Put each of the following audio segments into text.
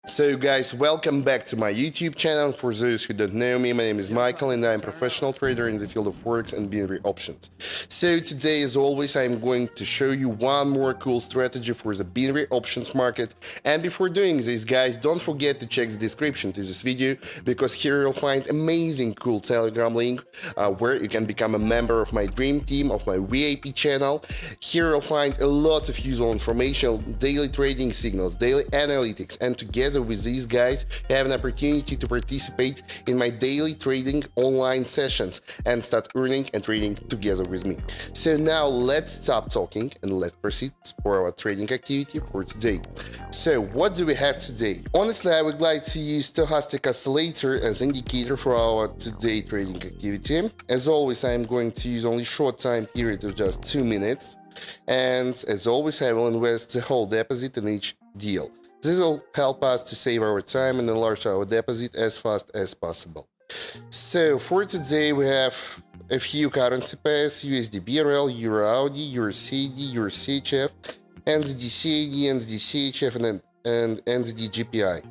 So guys, welcome back to my YouTube channel. For those who don't know me, my name is Michael and I'm a professional trader in the field of forex and binary options. So today, as always, I'm going to show you one more cool strategy for the binary options market. And before doing this, guys, don't forget to check the description to this video, because here you'll find amazing cool Telegram link where you can become a member of my dream team, of my VIP channel. Here you'll find a lot of useful information, daily trading signals, daily analytics, and together with these guys, you have an opportunity to participate in my daily trading online sessions and start earning and trading together with me. So now let's stop talking and let's proceed for our trading activity for today. So what do we have today? Honestly, I would like to use stochastic oscillator as indicator for our today trading activity. As always, I am going to use only short time period of just 2 minutes. And as always, I will invest the whole deposit in each deal. This will help us to save our time and enlarge our deposit as fast as possible. So for today, we have a few currency pairs: USD BRL, Euro AUD, Euro CAD, Euro CHF, NZD CAD, NZD CHF, and NZD GPI.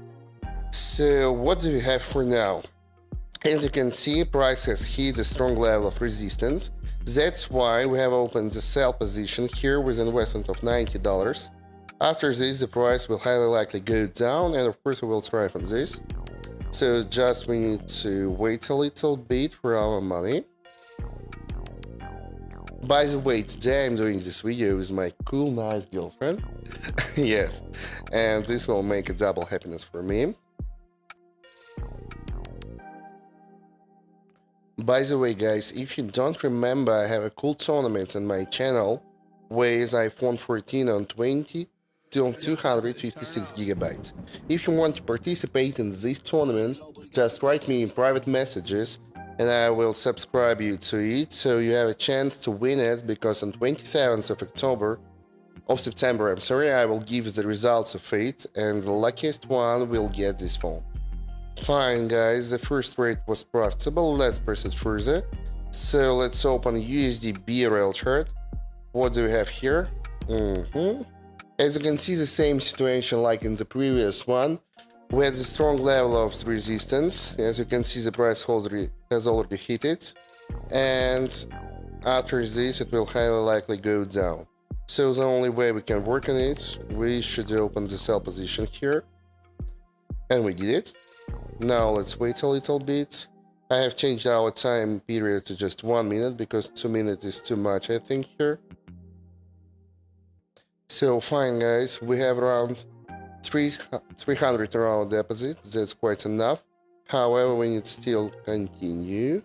So what do we have for now? As you can see, price has hit a strong level of resistance. That's why we have opened the sell position here with an investment of $90. After this, the price will highly likely go down, and of course we will thrive on this. So just we need to wait a little bit for our money. By the way, today I'm doing this video with my cool, nice girlfriend. Yes, and this will make a double happiness for me. By the way, guys, if you don't remember, I have a cool tournament on my channel with iPhone 14 on 256 gigabytes. If you want to participate in this tournament, just write me in private messages and I will subscribe you to it, so you have a chance to win it, because on 27th of September, I will give the results of it, and the luckiest one will get this phone. Fine, guys, the first trade was profitable. Let's proceed further. So let's open USD BRL chart. What do we have here? As you can see, the same situation like in the previous one. We had a strong level of resistance. As you can see, the price has already hit it. And after this, it will highly likely go down. So the only way we can work on it, we should open the sell position here. And we did it. Now let's wait a little bit. I have changed our time period to just 1 minute, because 2 minutes is too much, I think, here. So fine, guys, we have around 300 around deposit. That's quite enough. However, we need to still continue.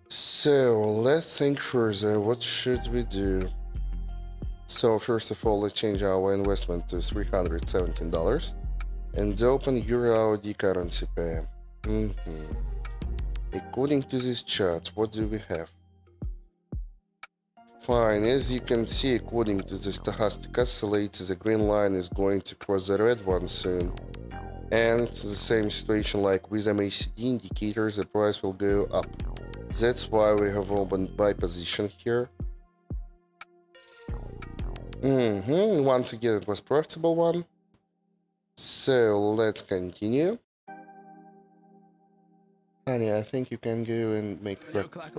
So let's think further. What should we do? So first of all, let's change our investment to $317 and open Euro AUD currency pair. According to this chart, what do we have? Fine, as you can see, according to the stochastic oscillator, the green line is going to cross the red one soon. And the same situation like with MACD indicators, the price will go up. That's why we have opened buy position here. Once again, it was profitable one. So let's continue. Honey, I think you can go and make breakfast.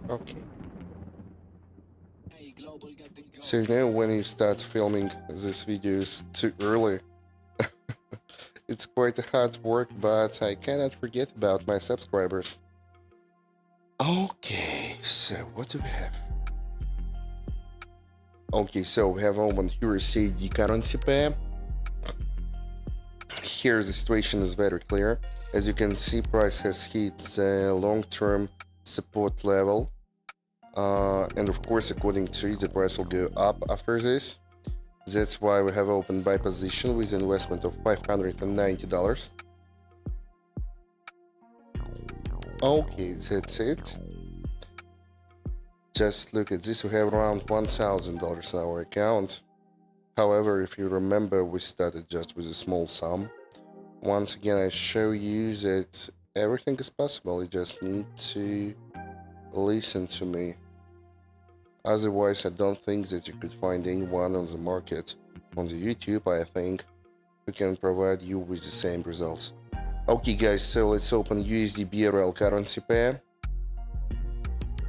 Okay. So now when you start filming these videos too early, it's quite a hard work, but I cannot forget about my subscribers. Okay, so what do we have? Okay, so we have opened Euro CAD currency pair. Here the situation is very clear. As you can see, price has hit the long-term support level. And of course, according to it, the price will go up after this. That's why we have opened buy position with investment of $590. Okay, that's it. Just look at this, we have around $1,000 in our account. However, if you remember, we started just with a small sum. Once again, I show you that everything is possible. You just need to listen to me. Otherwise, I don't think that you could find anyone on the market, on the YouTube, I think, we can provide you with the same results. Okay guys, so let's open USD BRL currency pair.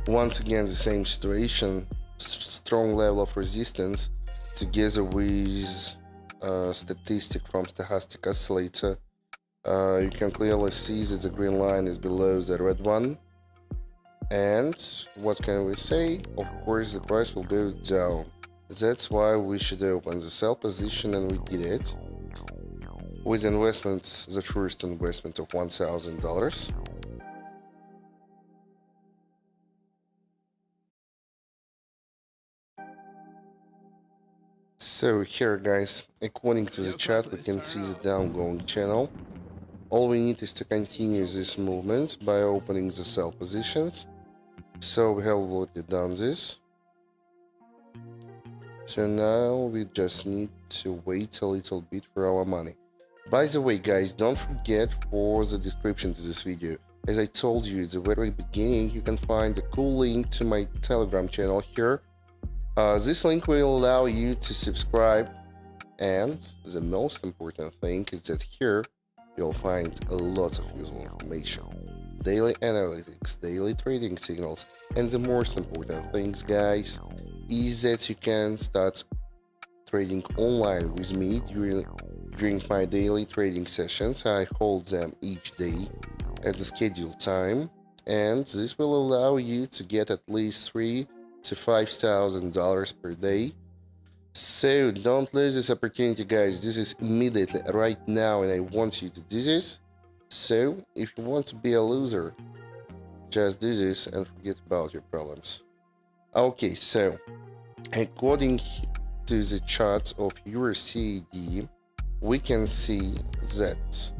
Once again, the same situation, strong level of resistance together with statistic from stochastic oscillator. You can clearly see that the green line is below the red one. And what can we say? Of course, the price will go down. That's why we should open the sell position, and we did it. With investments, the first investment of $1,000. So here guys, according to the chart, we can see the downgoing channel. All we need is to continue this movement by opening the sell positions. So we have already done this. So now we just need to wait a little bit for our money. By the way guys, don't forget for the description to this video. As I told you at the very beginning, you can find a cool link to my Telegram channel here. This link will allow you to subscribe, and the most important thing is that here you'll find a lot of useful information, daily analytics, daily trading signals, and the most important things guys is that you can start trading online with me during my daily trading sessions. I hold them each day at the scheduled time, and this will allow you to get at least $3,000 to $5,000 per day. So don't lose this opportunity guys, this is immediately right now and I want you to do this. So if you want to be a loser, just do this and forget about your problems. Okay, so according to the chart of EURCAD, we can see that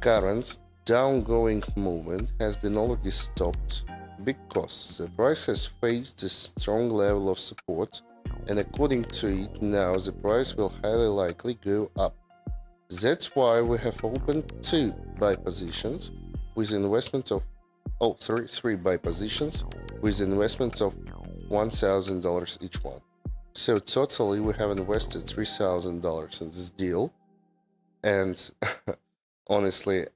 current downgoing movement has been already stopped because the price has faced a strong level of support, and according to it now the price will highly likely go up. That's why we have opened three buy positions with investments of three buy positions with investments of $1,000 each one. So totally we have invested $3,000 in this deal, and honestly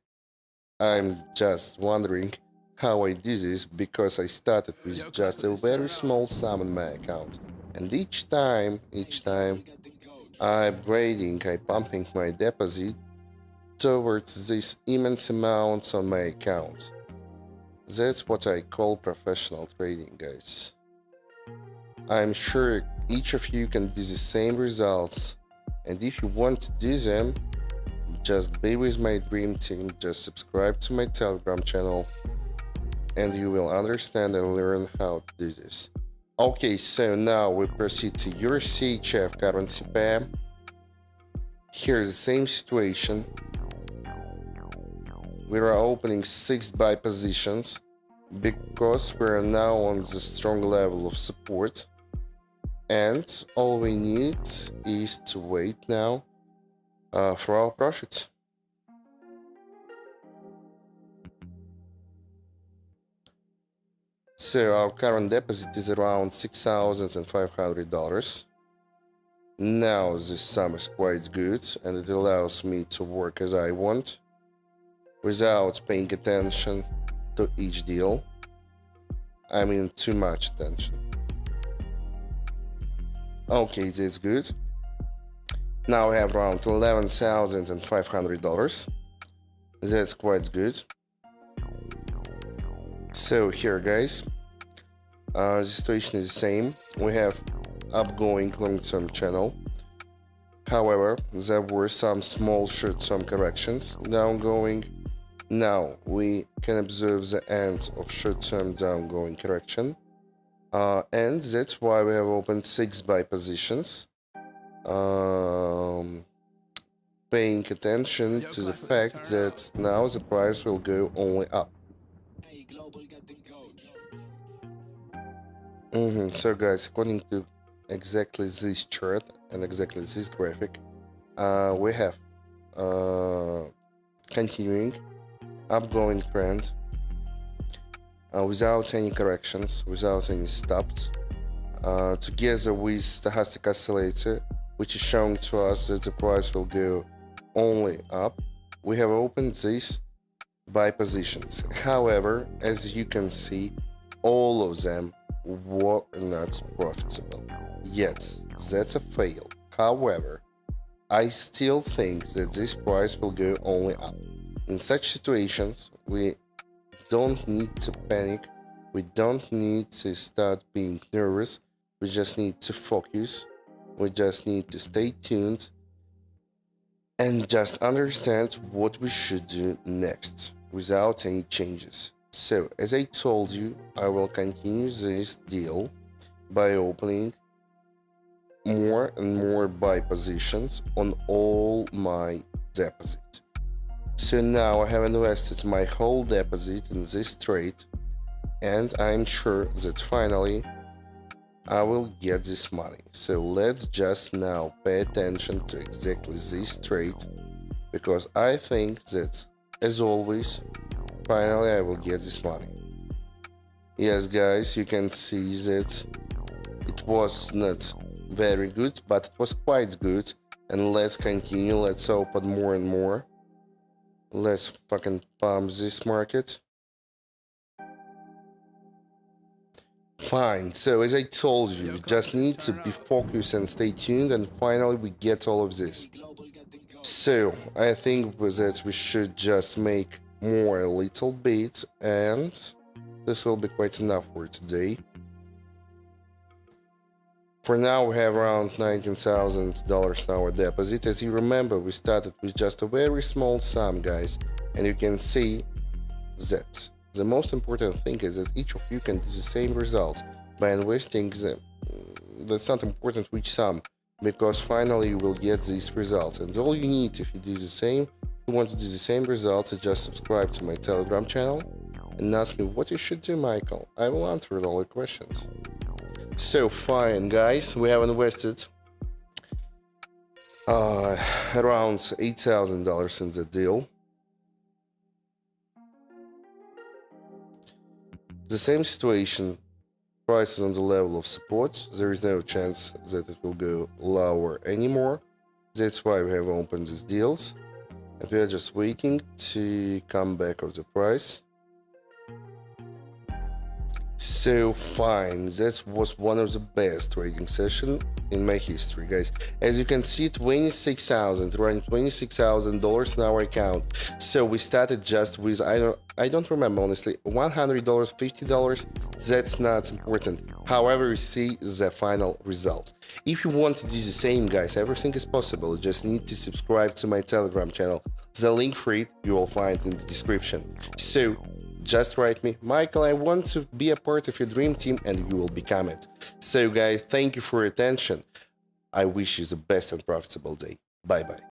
I'm just wondering how I did this, because I started with just a very small sum in my account, and each time I'm upgrading, I'm pumping my deposit towards this immense amounts on my account. That's what I call professional trading guys. I'm sure each of you can do the same results, and if you want to do them, just be with my dream team, just subscribe to my Telegram channel, and you will understand and learn how to do this. Okay, so now we proceed to your CHF currency pair. Here's the same situation. We are opening 6 buy positions because we are now on the strong level of support, and all we need is to wait now for our profits. So our current deposit is around $6,500. Now this sum is quite good, and it allows me to work as I want without paying attention to each deal. I mean too much attention. Okay, that's good. Now I have around $11,500. That's quite good. So here guys, the situation is the same. We have upgoing long-term channel. However, there were some small short-term corrections downgoing. Now we can observe the end of short-term downgoing correction, and that's why we have opened 6 buy positions, paying attention to the fact that now the price will go only up. So guys, according to exactly this chart and exactly this graphic, we have continuing upgoing trend without any corrections, without any stops, together with stochastic oscillator which is showing to us that the price will go only up. We have opened these buy positions. However, as you can see, all of them were not profitable. Yes, that's a fail. However, I still think that this price will go only up. In such situations, we don't need to panic. We don't need to start being nervous. We just need to focus. We just need to stay tuned and just understand what we should do next without any changes. So, as I told you, I will continue this deal by opening more and more buy positions on all my deposit. So now I have invested my whole deposit in this trade, and I'm sure that finally I will get this money. So let's just now pay attention to exactly this trade, because I think that, as always, finally I will get this money. Yes, guys, you can see that it was not very good, but it was quite good. And let's continue. Let's open more and more. Let's fucking pump this market. Fine. So as I told you, we just need to be focused and stay tuned, and finally we get all of this. So I think that we should just make more a little bit, and this will be quite enough for today. For now, we have around $19,000 in our deposit. As you remember, we started with just a very small sum, guys. And you can see that the most important thing is that each of you can do the same results by investing them. That's not important which sum, because finally you will get these results. And all you need, if you do the same, if you want to do the same results, is just subscribe to my Telegram channel and ask me what you should do, Michael. I will answer all your questions. So fine, guys, we have invested around $8,000 in the deal. The same situation, price is on the level of support. There is no chance that it will go lower anymore. That's why we have opened these deals, and we are just waiting to come back of the price. So fine, that was one of the best trading sessions in my history, guys. As you can see, 26,000, around $26,000 in our account. So we started just with, I don't remember honestly, $100, $50. That's not important. However, you see the final result. If you want to do the same, guys, everything is possible. You just need to subscribe to my Telegram channel. The link for it you will find in the description. So just write me, Michael, I want to be a part of your dream team, and you will become it. So guys, thank you for your attention. I wish you the best and profitable day. Bye bye.